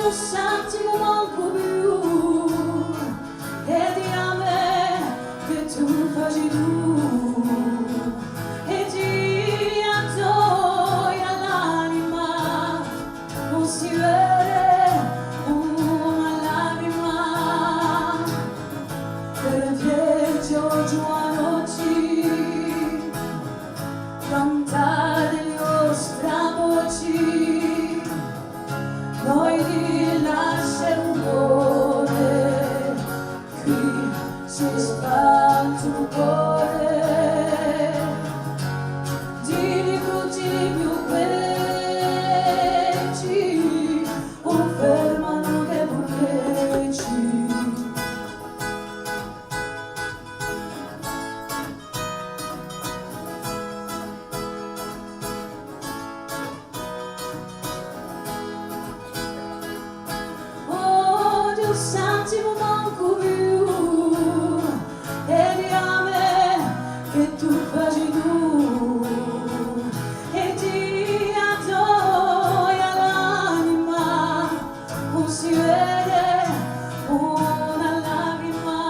un attimo manco più, e di a me che tu faci tu, e di a toi all'anima non si vede una lacrima, per viaggio giù a noci, cantare gli voci, noi ti lasciamo un cuore, qui si spanta un cuore, di tutti più greci, un fermano che vorreci. Sentimo manco più, e di a me che tu faci tu, e di a toi all'anima non si vede una lacrima,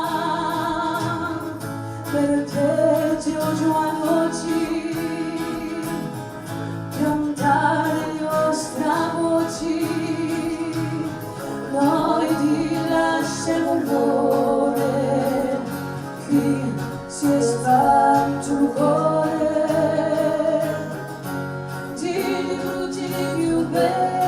perché ti ho giù a noci, cantare le vostre voci, noi ti lasciamo un cuore, qui si è spento un cuore, di brutti più belli.